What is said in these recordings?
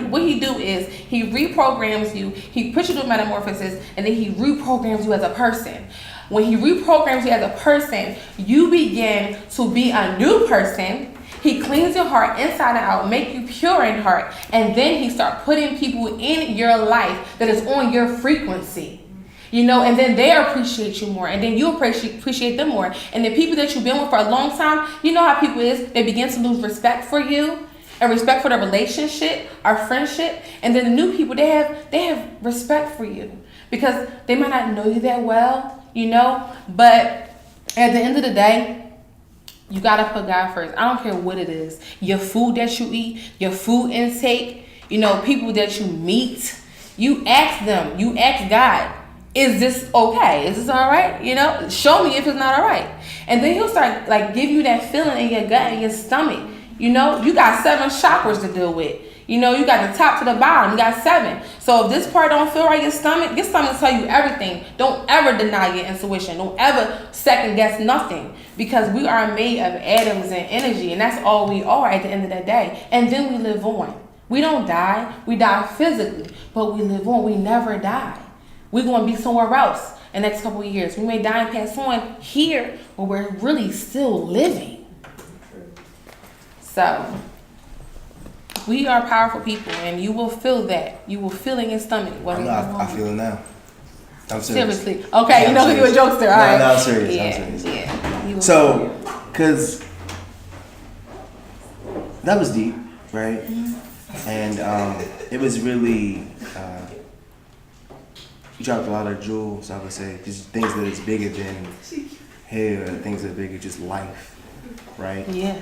what he do is he reprograms you, he puts you through metamorphosis, and then he reprograms you as a person. When he reprograms you as a person, you begin to be a new person. He cleans your heart inside and out, make you pure in heart, and then he start putting people in your life that is on your frequency. And then they appreciate you more, and then you appreciate them more. And the people that you've been with for a long time, you know how people is, they begin to lose respect for you and respect for the relationship or friendship. And then the new people, they have respect for you because they might not know you that well, but at the end of the day, you gotta put God first. I don't care what it is. Your food that you eat, your food intake, people that you meet, you ask them, you ask God, is this okay? Is this all right? Show me if it's not all right. And then he'll start give you that feeling in your gut and your stomach. You got 7 chakras to deal with. You got the top to the bottom. You got 7. So if this part don't feel right, your stomach tell you everything. Don't ever deny your intuition. Don't ever second guess nothing. Because we are made of atoms and energy. And that's all we are at the end of the day. And then we live on. We don't die. We die physically. But we live on. We never die. We're going to be somewhere else in the next couple of years. We may die and pass on here, but we're really still living. So, we are powerful people, and you will feel that. You will feel in your stomach. I feel it now. I'm serious. Seriously. Okay, yeah, you're a jokester. All right. No, I'm serious. Yeah. So, because that was deep, right? Mm-hmm. And it was really... you dropped a lot of jewels, I would say, just things that is bigger than hair, things that are bigger just life, right? Yeah.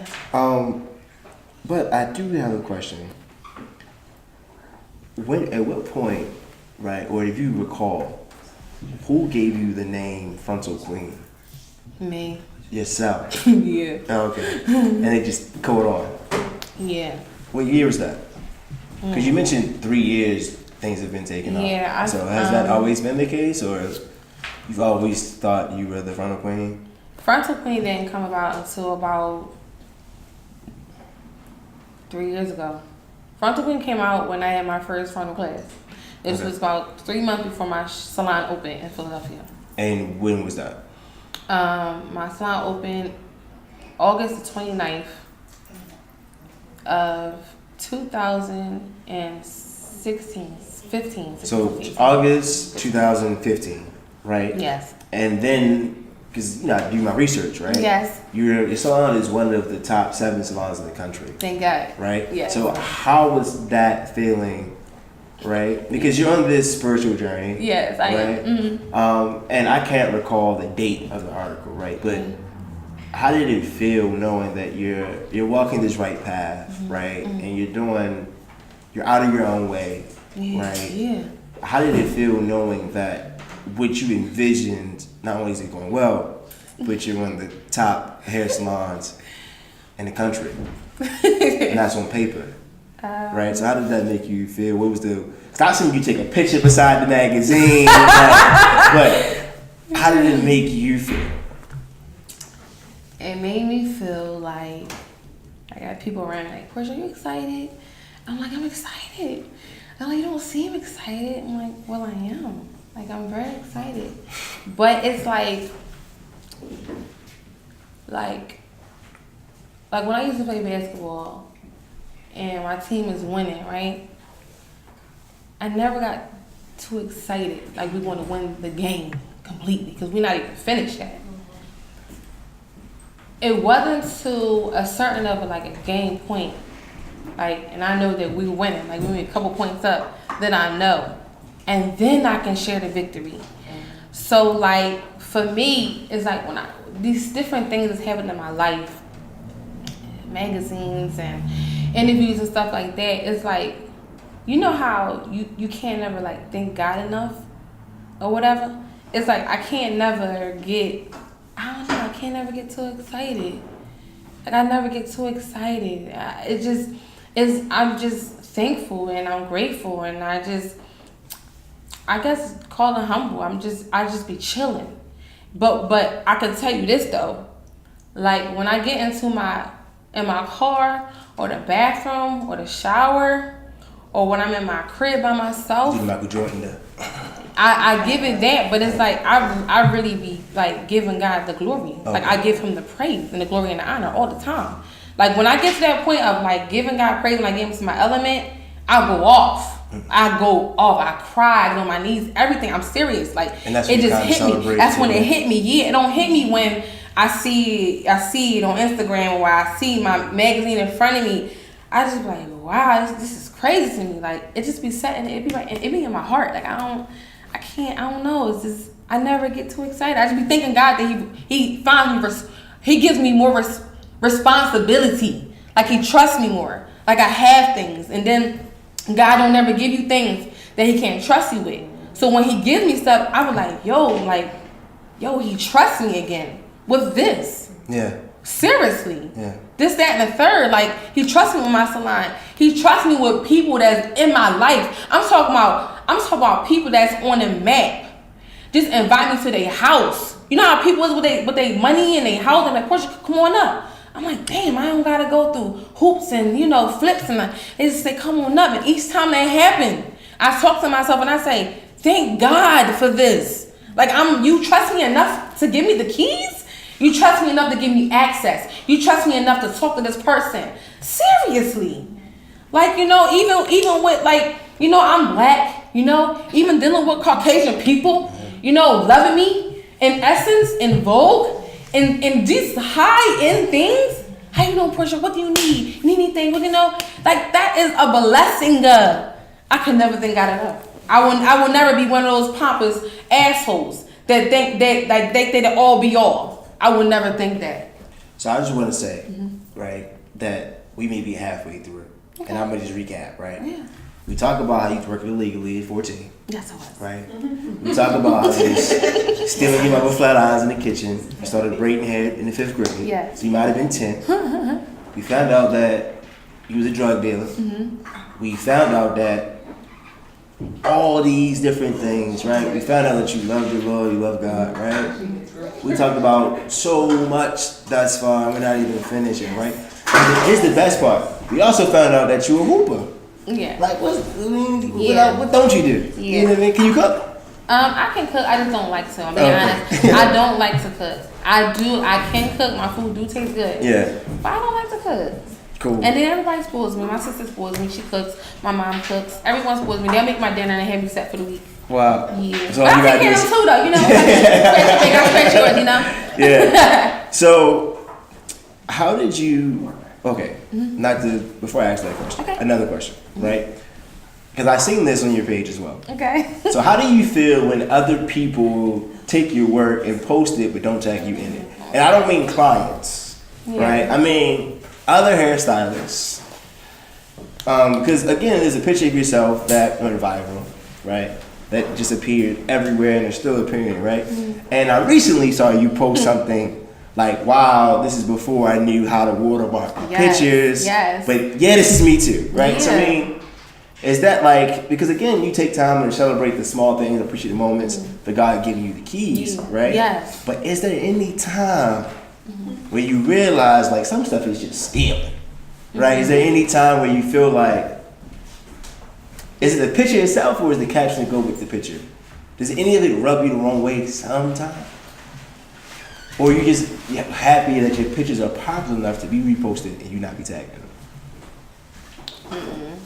But I do have a question. At what point, right, or if you recall, who gave you the name Frontal Queen? Me. Yourself? Yeah. Okay. And it just caught on? Yeah. What year was that? Because you mentioned 3 years things have been taken off. Yeah. So has that always been the case, or you've always thought you were the Frontal Queen? Frontal Queen didn't come about until about 3 years ago. Frontal Queen came out when I had my first frontal class. This was about 3 months before my salon opened in Philadelphia. And when was that? My salon opened August the 29th of 2016. 15. So August 2015, right? Yes. And then, because I do my research, right? Yes. Your salon is one of the top 7 salons in the country. Thank God. Right? Yes. So how was that feeling, right? Because you're on this spiritual journey. Yes, I am. Mm-hmm. And I can't recall the date of the article, right? But how did it feel knowing that you're walking this right path, right? And you're out of your own way. Right? Yeah. How did it feel knowing that what you envisioned, not only is it going well, but you're one of the top hair salons in the country? And that's on paper. Right? So how did that make you feel? What was cause I've seen you take a picture beside the magazine, but how did it make you feel? It made me feel like I got people around me like, Porscha, are you excited? I'm like, I'm excited. They're like, you don't seem excited. I'm like, well, I am. Like, I'm very excited. But it's like when I used to play basketball and my team is winning, right? I never got too excited. Like, we want to win the game completely because we're not even finished yet. It wasn't to a certain of a game point. And I know that we were winning, we were a couple points up, then I know. And then I can share the victory. So, for me, it's when these different things that's happened in my life, magazines and interviews and stuff like that, it's you know how you can't never, thank God enough or whatever? It's I can't never get, I can't never get too excited. I never get too excited. I'm just thankful and I'm grateful and I guess call it humble. I just be chilling. But I can tell you this though, when I get in my car or the bathroom or the shower or when I'm in my crib by myself. You Michael Jordan there. I give it that, but it's like I really be like giving God the glory. Okay. Like I give him the praise and the glory and the honor all the time. Like when I get to that point of like giving God praise and like getting to my element, I go off. I go off. I cry. I get on my knees. Everything. I'm serious. Like And that's it when just hit me. That's when it hit me. Yeah, it don't hit me when I see it on Instagram or I see my magazine in front of me. I just be like, wow, this is crazy to me. Like it just be setting. It be like it be in my heart. Like I don't know. It's just I never get too excited. I just be thanking God that he finds me. He gives me more responsibility. Like he trusts me more. Like I have things, and then God don't never give you things that he can't trust you with. So when he gives me stuff, I was like, yo, he trusts me again with this. Yeah. Seriously. Yeah. This, that, and the third. Like he trusts me with my salon. He trusts me with people that's in my life. I'm talking about people that's on the map. Just invite me to their house. You know how people is with their money and their house and like, Porscha, come on up. I'm like, damn, I don't gotta go through hoops and flips and they just say, come on up. And each time that happen, I talk to myself and I say, thank God for this. Like you trust me enough to give me the keys? You trust me enough to give me access. You trust me enough to talk to this person. Seriously. Like, even with like, I'm black, even dealing with Caucasian people, loving me in essence, in vogue. And these high-end things, how you doing, Porscha? What do you need? You need anything? Like that is a blessing. I can never thank God enough. I will never be one of those pompous assholes that think that like they think that all be all. I will never think that. So I just want to say, right, that we may be halfway through it, and I'm gonna just recap, right? Yeah. We talk about how you was working illegally at 14. Yes, I was. Right? We talk about how you was stealing your mother flat irons in the kitchen. You started braiding hair in the 5th grade. Yes. So you might have been 10. We found out that you was a drug dealer. We found out that all these different things, right? We found out that you loved your Lord, you love God, right? We talked about so much thus far, we're not even finishing, right? And here's the best part. We also found out that you're a hooper. Yeah. Like, what don't you do? Yeah. You know what I mean? Can you cook? I can cook. I just don't like to. I'm being honest. I don't like to cook. I can cook. My food do taste good. Yeah. But I don't like to cook. Cool. And then everybody spoils me. My sister spoils me. She cooks. My mom cooks. Everyone spoils me. They'll make my dinner and have me set for the week. Wow. Yeah. So but I take care of them too, though. I scratch yours, Yeah. So, how did you? Okay. Before I ask that question. Okay. Another question, right? Because I seen this on your page as well. Okay. So how do you feel when other people take your work and post it but don't tag you in it? And I don't mean clients, right? I mean other hairstylists. Because again, there's a picture of yourself that went viral, right? That just appeared everywhere and it's still appearing, right? And I recently saw you post something like, wow, this is before I knew how to watermark my pictures. Yes. But yeah, this is me too, right? Yeah. So I mean, is that like, because again, you take time to celebrate the small things, appreciate the moments for God giving you the keys, right? Yes. But is there any time where you realize like some stuff is just stealing, right? Is there any time where you feel like, is it the picture itself or is the caption that go with the picture? Does any of it rub you the wrong way sometime? Or you just happy that your pictures are popular enough to be reposted and you not be tagged in them?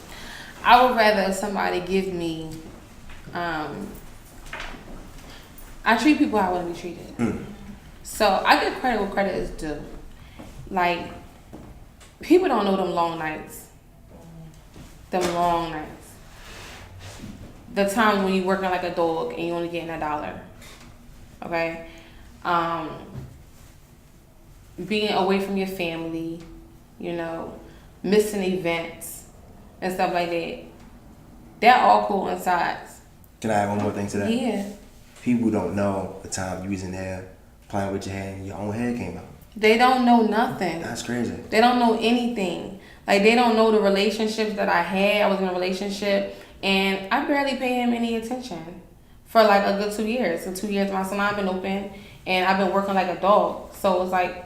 I would rather somebody give me. I treat people how I want to be treated. So I give credit where credit is due. Like, people don't know them long nights. Them long nights. The times when you're working like a dog and you only getting $1. Okay? Being away from your family, missing events and stuff like that. That all coincides. Can I add one more thing to that? Yeah. People don't know the time you was in there playing with your hair and your own hair came out. They don't know nothing. That's crazy. They don't know anything. Like, they don't know the relationships that I had. I was in a relationship and I barely paid him any attention for like a good 2 years. In 2 years, my salon been open and I've been working like a dog. So it's like,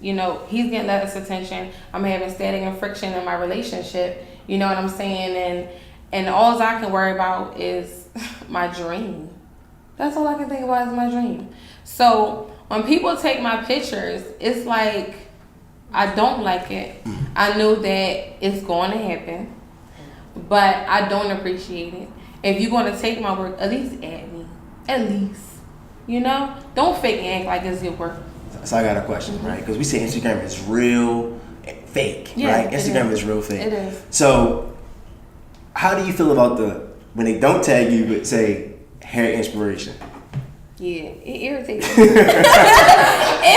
he's getting less attention. I'm having static and friction in my relationship. You know what I'm saying? and all I can worry about is my dream. That's all I can think about is my dream. So when people take my pictures, it's like I don't like it. I know that it's going to happen, but I don't appreciate it. If you're going to take my work, at least add me. At least. You know? Don't fake and act like it's your work. So I got a question, right? Because we say Instagram is real fake, right? Instagram is real fake. It is. So how do you feel about when they don't tag you but say hair inspiration? Yeah, it irritates me. It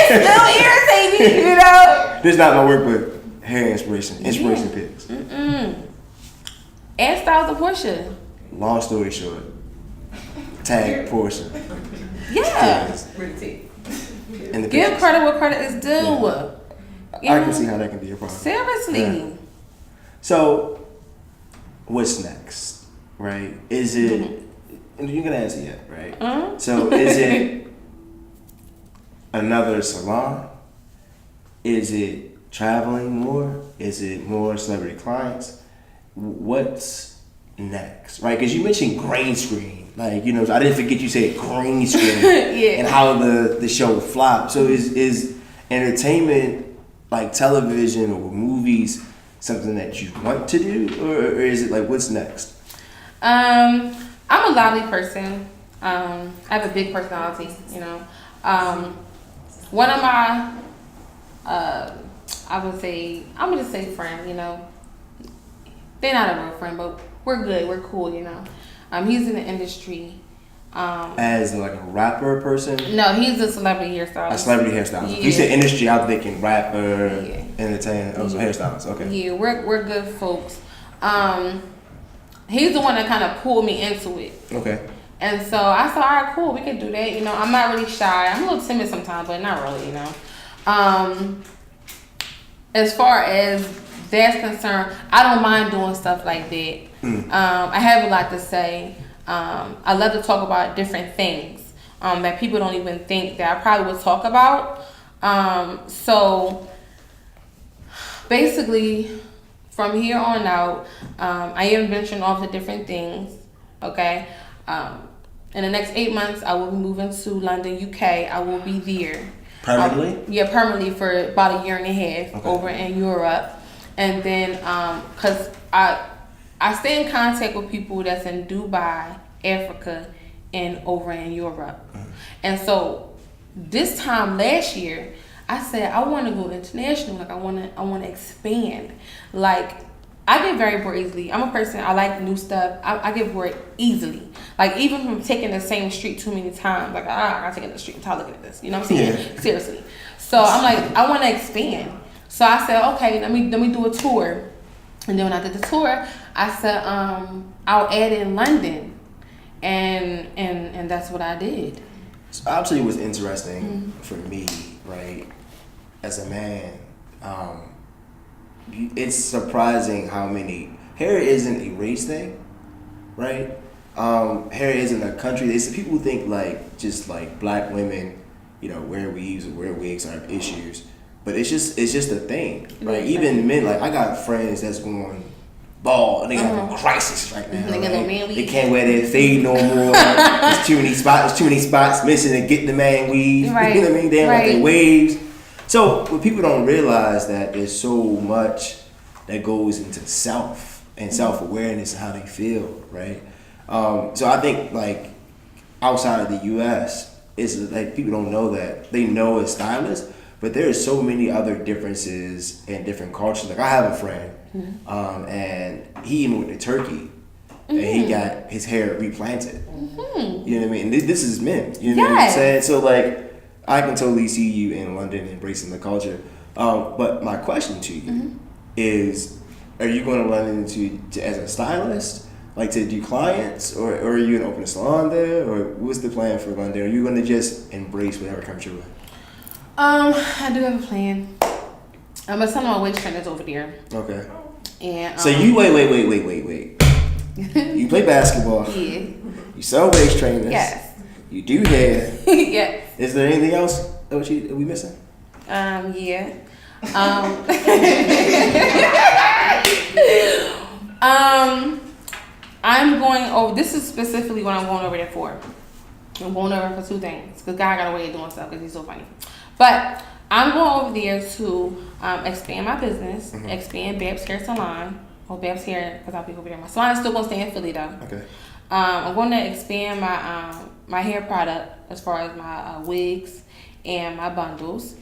still irritates me, you know? This is not my work with hair inspiration pics. And styles of Porscha. Long story short, tag Porscha. Yeah. In the Give pictures. credit where credit is due. I can see how that can be a problem. Seriously. Yeah. So, what's next, right? Is it, and you're going to answer yet, right? So, is it another salon? Is it traveling more? Is it more celebrity clients? What's next, right? Because you mentioned green screen. Like, you know, I didn't forget you said green screen and how the show flopped. So is entertainment, like television or movies, something that you want to do, or is it like what's next? I'm a lively person. I have a big personality, you know. One of my I would say, I'm gonna just say friend, you know. They're not a real friend, but we're good, we're cool, you know. He's in the industry. As like a rapper person? No, he's a celebrity hairstylist. A celebrity hairstylist. Yeah. You said industry, I'm thinking rapper, entertainer, hairstylist. Okay. Yeah, we're good folks. He's the one that kind of pulled me into it. Okay. And so I said, all right, cool, we could do that. You know, I'm not really shy. I'm a little timid sometimes, but not really, you know. As far as that's concerned, I don't mind doing stuff like that. I have a lot to say. I love to talk about different things that people don't even think that I probably would talk about. So basically, from here on out, I am venturing off to different things. Okay. In the next 8 months, I will be moving to London, UK. I will be there. Permanently? Permanently for about a year and a half over in Europe. And then, cause I stay in contact with people that's in Dubai, Africa, and over in Europe. And so this time last year, I said I want to go international. Like I want to expand. Like I get very bored easily. I'm a person, I like new stuff. I get bored easily. Like even from taking the same street too many times. Like I gotta take the street and looking at this. You know what I'm saying? Yeah. Seriously. So I'm like I want to expand. So I said okay, let me do a tour. And then when I did the tour, I said, I'll add in London, and that's what I did. So I'll tell you what's interesting for me, right? As a man, it's surprising how many hair isn't a race thing, right? Hair isn't a country. People think like just like black women, you know, wear weaves or wear wigs are issues. But it's just a thing, right? Even men, like I got friends that's going bald and they got a crisis right now. Right? They can't wear their fade no more. There's too many spots missing to get the man weave. Right. You know what I mean? They don't got their waves. So what people don't realize that there's so much that goes into self and self-awareness and how they feel, right? So I think like outside of the U.S., it's like people don't know that. They know as stylists. But there are so many other differences and different cultures. Like I have a friend, and he even went to Turkey, and he got his hair replanted. You know what I mean? And this is men. You know what I'm saying? So like, I can totally see you in London embracing the culture. But my question to you is, are you going to London to as a stylist, like to do clients, or are you going to open a salon there, or what's the plan for London? Are you going to just embrace whatever comes your way? I do have a plan. But some of my waist trainers over there. Okay. And so you wait. You play basketball. Yeah. You sell waist trainers. Yes. You do hair. Yes. Is there anything else that we missing? Yeah. I'm going over. This is specifically what I'm going over there for. I'm going over for two things because God got a way of doing stuff because he's so funny. But I'm going over there to expand my business, expand Bab's Hair Salon. Or Bab's Hair, because I'll be over there. My salon is still going to stay in Philly though. Okay. I'm going to expand my my hair product as far as my wigs and my bundles.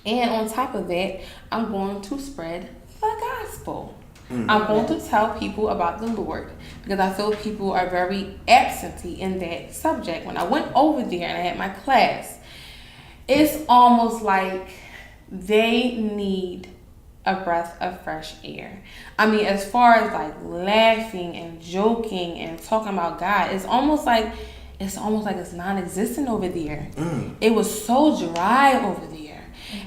And on top of that, I'm going to spread the gospel. I'm going to tell people about the Lord because I feel people are very absentee in that subject. When I went over there and I had my class, it's almost like they need a breath of fresh air. I mean, as far as like laughing and joking and talking about God, it's almost like it's non-existent over there. It was so dry over there.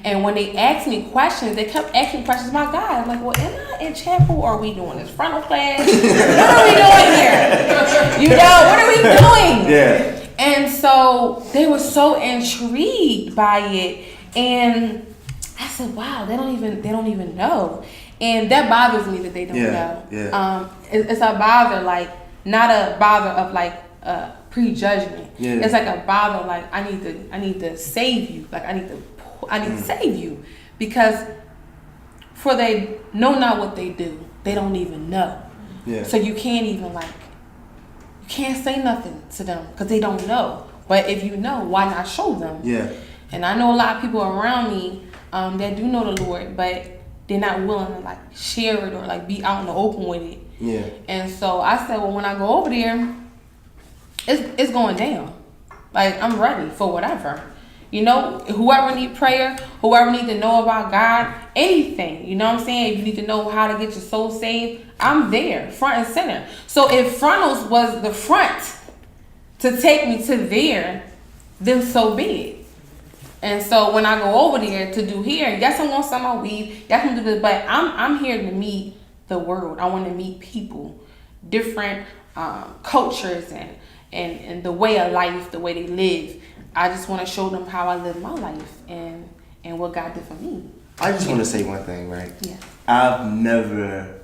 And when they asked me questions, they kept asking questions about God. I'm like, well, am I in chapel or are we doing this frontal class? What are we doing here? You know, what are we doing? Yeah. And so they were so intrigued by it. And I said, wow, they don't even know. And that bothers me that they don't know. Yeah. It's a bother, like, not a bother of like prejudgment. Yeah. It's like a bother, like I need to save you. Like I need to save you because for they know not what they do. They don't even know. Yeah. So you can't even you can't say nothing to them because they don't know. But if you know, why not show them? Yeah. And I know a lot of people around me that do know the Lord, but they're not willing to like share it or like be out in the open with it. Yeah. And so I said, well, when I go over there, it's going down. Like I'm ready for whatever. You know, whoever need prayer, whoever need to know about God, anything. You know what I'm saying? If you need to know how to get your soul saved, I'm there, front and center. So if frontals was the front to take me to there, then so be it. And so when I go over there to do hair, yes, I'm gonna sell my weave, yes, I'm gonna do this, but I'm here to meet the world. I want to meet people, different cultures and the way of life, the way they live. I just want to show them how I live my life and what God did for me. I just want to say one thing, right? Yeah. I've never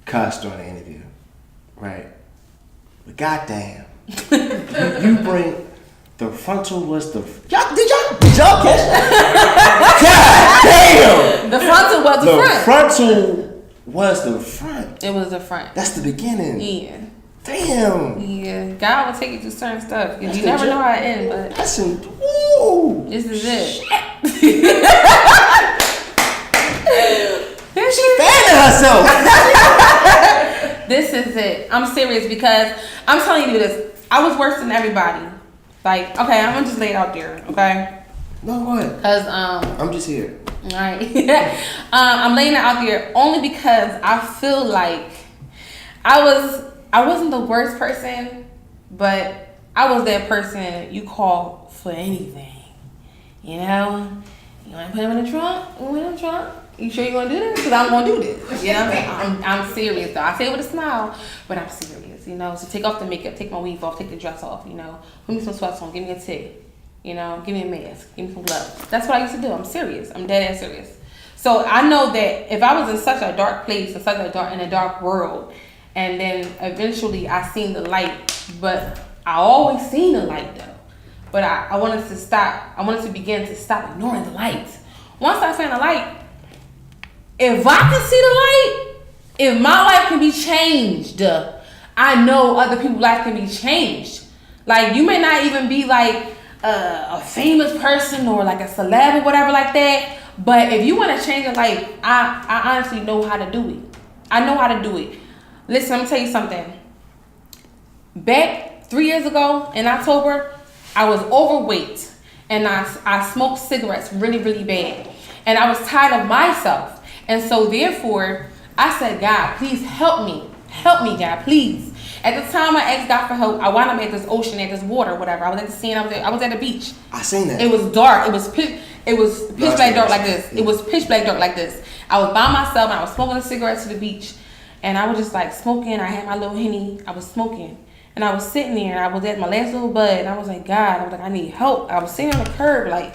cussed on an interview, right? But goddamn, you bring the frontal was the did y'all catch that? God damn! The frontal was the front. Frontal was the front. It was the front. That's the beginning. Yeah. Damn. Yeah. God will take you through certain stuff. You never know how it ends, but that's woo. This is it. She fanning herself. This is it. I'm serious because I'm telling you this. I was worse than everybody. Like, okay, I'm gonna just lay it out there, okay? No, what? Cause I'm just here. All right. I'm laying it out there only because I feel like I wasn't the worst person, but I was that person you call for anything. You know? You want to put him in the trunk? You want him in the trunk? You sure you want to do this? Because I'm going to do this. You know what I'm saying? I'm serious, though. I say it with a smile, but I'm serious, you know? So take off the makeup, take my weave off, take the dress off, you know? Put me some sweats on, give me a tee, you know? Give me a mask, give me some gloves. That's what I used to do. I'm serious. I'm dead ass serious. So I know that if I was in such a dark place, in a dark world, and then eventually I seen the light, but I always seen the light, though. But I wanted to stop. I wanted to begin to stop ignoring the light. Once I found the light, if I can see the light, if my life can be changed, I know other people's life can be changed. Like, you may not even be like a famous person or like a celeb or whatever like that, but if you want to change your life, I honestly know how to do it. I know how to do it. Listen, I'm gonna tell you something. Back 3 years ago in October, I was overweight and I smoked cigarettes really, really bad. And I was tired of myself. And so therefore, I said, God, please help me. Help me, God, please. At the time I asked God for help, I wound up at this ocean, at this water, whatever. I was at the scene, I was at the beach. I seen that. It was dark. It was pitch black dark like this. Yeah. It was pitch black dark like this. I was by myself and I was smoking a cigarette to the beach. And I was just like smoking. I had my little Henny. I was smoking. And I was sitting there and I was at my last little bud. And I was like, God, I was like, I need help. I was sitting on the curb like,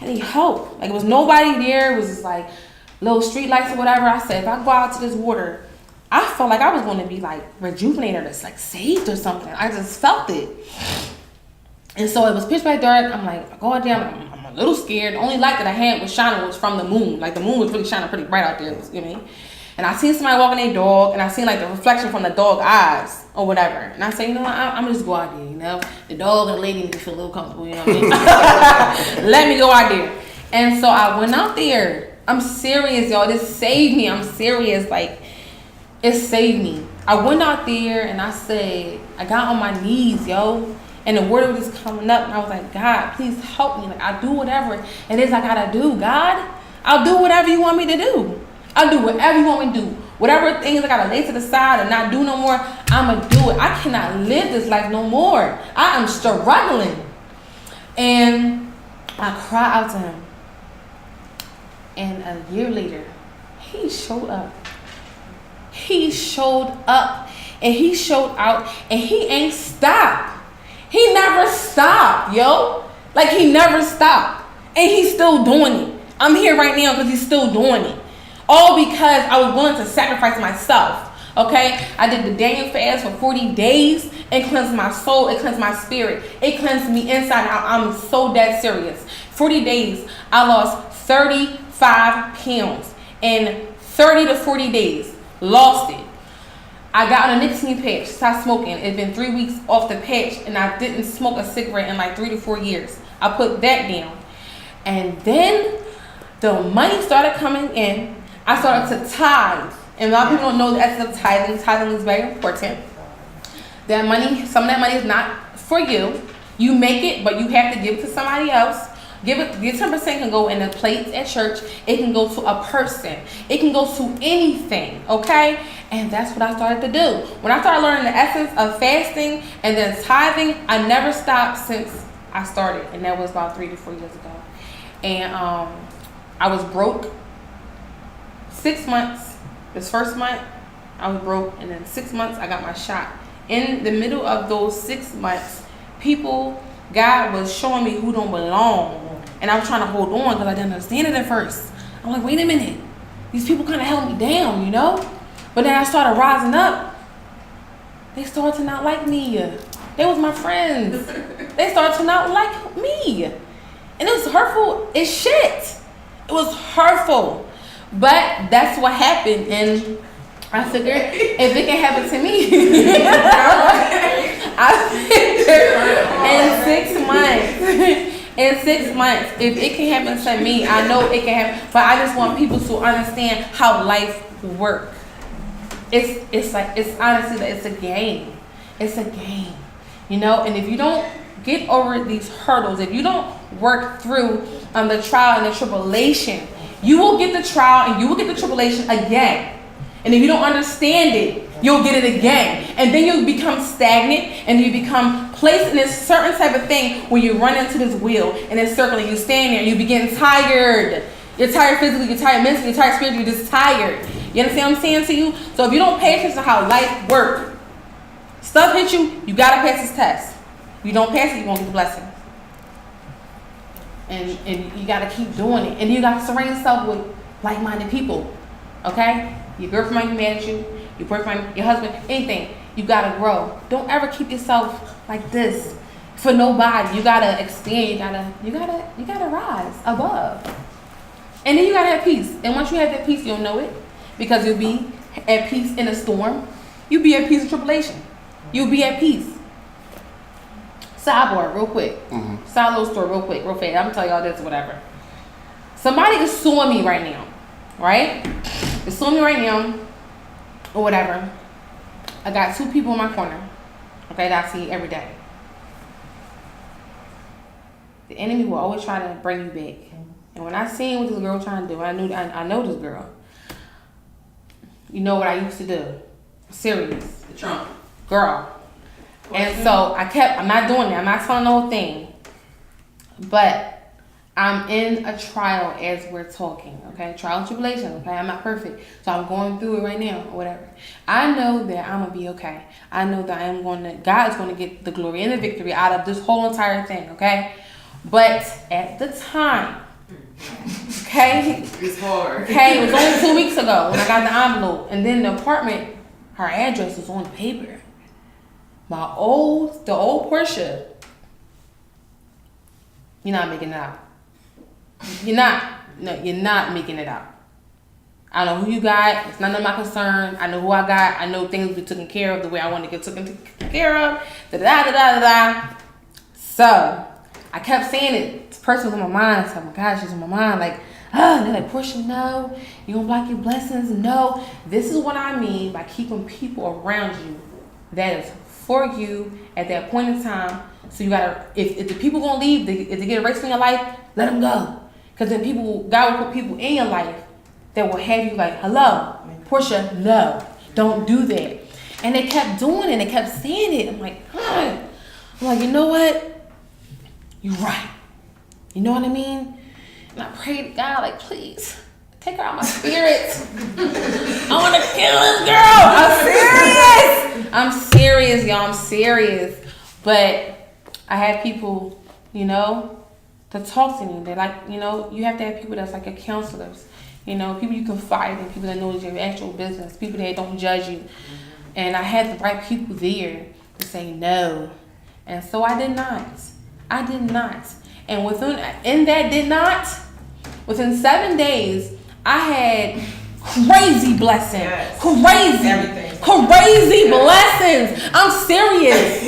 I need help. Like, it was nobody there. It was just like little street lights or whatever. I said, if I go out to this water, I felt like I was going to be like rejuvenated or like saved or something. I just felt it. And so it was pitch black dark. I'm like, I go out there, I'm a little scared. The only light that I had was shining was from the moon. Like the moon was really shining pretty bright out there, you know. And I seen somebody walking their dog, and I seen like the reflection from the dog eyes or whatever. And I say, you know what, I'm gonna just go out there, you know. The dog and the lady need to feel a little comfortable, you know what I mean? Let me go out there. And so I went out there. I'm serious, y'all. This saved me. I'm serious. Like, it saved me. I went out there and I said, I got on my knees, yo. And the word was just coming up, and I was like, God, please help me. Like, I'll do whatever it is I gotta do, God. I'll do whatever you want me to do. I'll do whatever you want me to do. Whatever things I gotta lay to the side and not do no more, I'ma do it. I cannot live this life no more. I am struggling. And I cried out to him. And a year later, he showed up. He showed up. And he showed out. And he ain't stopped. He never stopped, yo. Like, he never stopped. And he's still doing it. I'm here right now because he's still doing it. All because I was willing to sacrifice myself. Okay? I did the Daniel fast for 40 days. It cleansed my soul. It cleansed my spirit. It cleansed me inside out. I'm so dead serious. 40 days, I lost 35 pounds. In 30 to 40 days. Lost it. I got on a nicotine patch. Stopped smoking. It's been 3 weeks off the patch. And I didn't smoke a cigarette in like 3 to 4 years. I put that down. And then the money started coming in. I started to tithe. And a lot of people don't know the essence of tithing. Tithing is very important. That money, some of that money is not for you. You make it, but you have to give it to somebody else. Give 10% can go in the plates at church. It can go to a person. It can go to anything, okay? And that's what I started to do. When I started learning the essence of fasting and then tithing, I never stopped since I started. And that was about 3 to 4 years ago. And I was broke. 6 months. This first month, I was broke. And then 6 months, I got my shot. In the middle of those 6 months, God was showing me who don't belong. And I was trying to hold on because I didn't understand it at first. I'm like, wait a minute. These people kind of held me down, you know? But then I started rising up. They started to not like me. They was my friends. They started to not like me. And it was hurtful as shit. It was hurtful. But that's what happened. And I figured if it can happen to me, I figured in 6 months, if it can happen to me, I know it can happen. But I just want people to understand how life works. It's honestly, it's a game. It's a game, you know. And if you don't get over these hurdles, if you don't work through the trial and the tribulation, you will get the trial and you will get the tribulation again. And if you don't understand it, you'll get it again. And then you'll become stagnant and you become placed in this certain type of thing where you run into this wheel and it's circling. You stand there and you begin tired. You're tired physically, you're tired mentally, you're tired spiritually, you're just tired. You understand what I'm saying to you? So if you don't pay attention to how life works, stuff hits you, you gotta pass this test. If you don't pass it, you won't get the blessing. And you gotta keep doing it. And you gotta surround yourself with like-minded people. Okay? Your girlfriend might be mad at you, your boyfriend, your husband, anything. You gotta grow. Don't ever keep yourself like this for nobody. You gotta expand. You gotta rise above. And then you gotta have peace. And once you have that peace, you'll know it, because you'll be at peace in a storm. You'll be at peace in tribulation. You'll be at peace. Sidebar, real quick. Side little story, real quick, real fast. I'm gonna tell y'all this, whatever. Somebody is suing me right now, right? They're suing me right now, or whatever. I got 2 people in my corner, okay, that I see every day. The enemy will always try to bring you back. And when I seen what this girl trying to do, I know this girl. You know what I used to do? Serious. The Trump. Girl. And so I'm not doing that. I'm not telling the whole thing. But I'm in a trial as we're talking, okay? Trial and tribulation, okay? I'm not perfect. So I'm going through it right now or whatever. I know that I'm going to be okay. I know that God is going to get the glory and the victory out of this whole entire thing, okay? But at the time, okay? It's hard. Okay, it was only 2 weeks ago when I got the envelope. And then the apartment Her address was on the paper. The old Porscha. You're not making it out. You're not. No, you're not making it out. I know who you got. It's none of my concern. I know who I got. I know things be taken care of the way I want to get taken care of. Da-da-da-da-da-da. So, I kept saying it. This person was on my mind. So, oh my gosh, she's on my mind. Like, and they're like, Porscha, no. You gonna block your blessings? No. This is what I mean by keeping people around you that is for you at that point in time. So you gotta, if the people gonna leave, if they get erased from your life, let them go. Because then God will put people in your life that will have you like, hello, Porscha, no, don't do that. And they kept doing it, they kept saying it. I'm like, huh. I'm like, you know what? You're right. You know what I mean? And I prayed to God, like, please, take her out of my spirit. I want to kill this girl. I'm serious, y'all. I'm serious. But I had people, to talk to me. They're like, you have to have people that's like your counselors. People you confide in, people that know your actual business, people that don't judge you. And I had the right people there to say no. And so I did not. And within 7 days, I had crazy blessings. Yes. Crazy. Everything. Crazy blessings. I'm serious.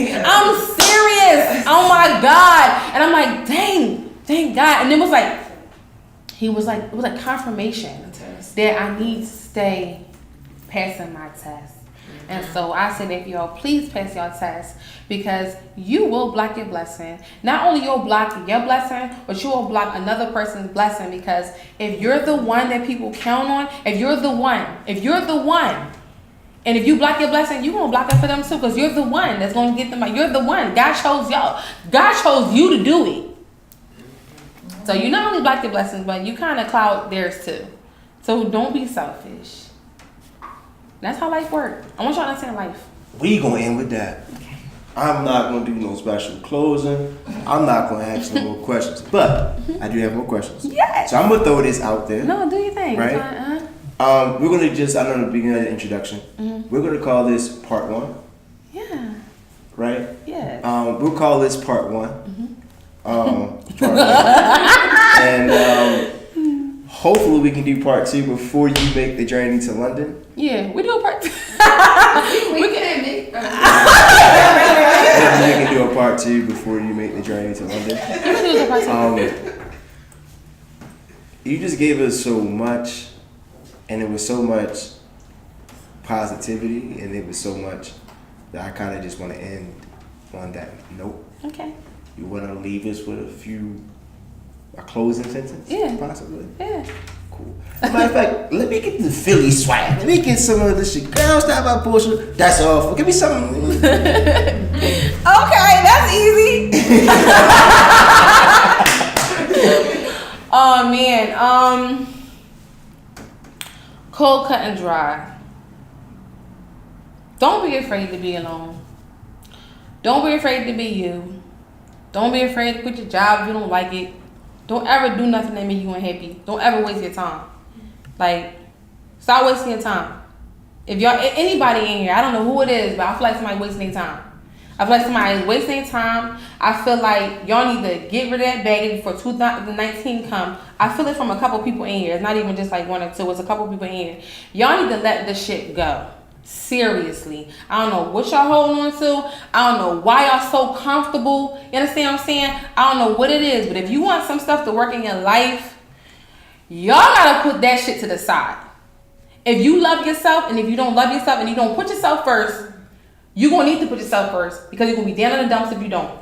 Oh my God. And I'm like, thank God. And it was like confirmation that I need to stay passing my test. And so I said, if y'all please pass y'all test, because you will block your blessing. Not only you'll block your blessing, but you will block another person's blessing. Because if you're the one that people count on, if you're the one, and if you block your blessing, you're going to block it for them too. Because you're the one that's going to get them out. You're the one. God chose y'all. God chose you to do it. So you not only block your blessings, but you kind of cloud theirs too. So don't be selfish. That's how life works. I want y'all to understand life. We gonna end with that. Okay. I'm not gonna do no special closing. I'm not gonna ask no more questions, but I do have more questions. Yes. So I'm gonna throw this out there. No, do your thing. Right. We're gonna I know in the beginning of the introduction. Mm-hmm. We're gonna call this part 1. Yeah. Right. Yes. We'll call this part 1. Mm-hmm. Part 1. And hopefully we can do part 2 before you make the journey to London. Yeah, we do a part 2. we can make. We can do a part 2 before you make the journey to London. We can do a part 2. You just gave us so much, and it was so much positivity, and it was so much that I kind of just want to end on that note. Okay. You want to leave us with a closing sentence? Yeah. Possibly? Yeah. Cool. As a matter of fact, let me get the Philly swag. Let me get some of this shit. Girl, stop by Porscha. That's awful. Give me some. Okay, that's easy. Oh man. Cold, cut, and dry. Don't be afraid to be alone. Don't be afraid to be you. Don't be afraid to quit your job if you don't like it. Don't ever do nothing that make you unhappy. Don't ever waste your time. Like, stop wasting your time. If y'all, anybody in here, I don't know who it is, but I feel like somebody wasting their time. I feel like somebody is wasting their time. I feel like y'all need to get rid of that baggage before 2019 come. I feel it from a couple people in here. It's not even just like 1 or 2. It's a couple people in here. Y'all need to let this shit go. Seriously. I don't know what y'all holding on to. I don't know why y'all so comfortable. You understand what I'm saying? I don't know what it is, but if you want some stuff to work in your life, y'all gotta put that shit to the side. If you love yourself, and if you don't love yourself, and you don't put yourself first, you're gonna need to put yourself first, because you're gonna be down in the dumps if you don't.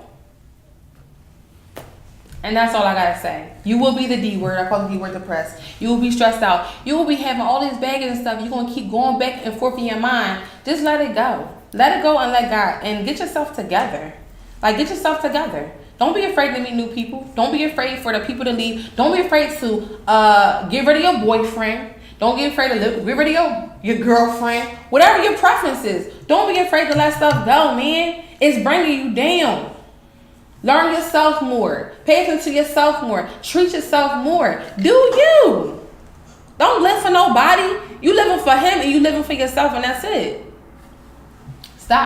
And that's all I gotta say. You will be the D word. I call the D word depressed. You will be stressed out. You will be having all this baggage and stuff. You're gonna keep going back and forth in your mind. Just let it go. Let it go and let God. And get yourself together. Like, get yourself together. Don't be afraid to meet new people. Don't be afraid for the people to leave. Don't be afraid to get rid of your boyfriend. Don't get afraid to get rid of your girlfriend. Whatever your preference is. Don't be afraid to let stuff go, man. It's bringing you down. Learn yourself more. Pay attention to yourself more. Treat yourself more. Do you. Don't live for nobody. You living for him and you living for yourself, and that's it.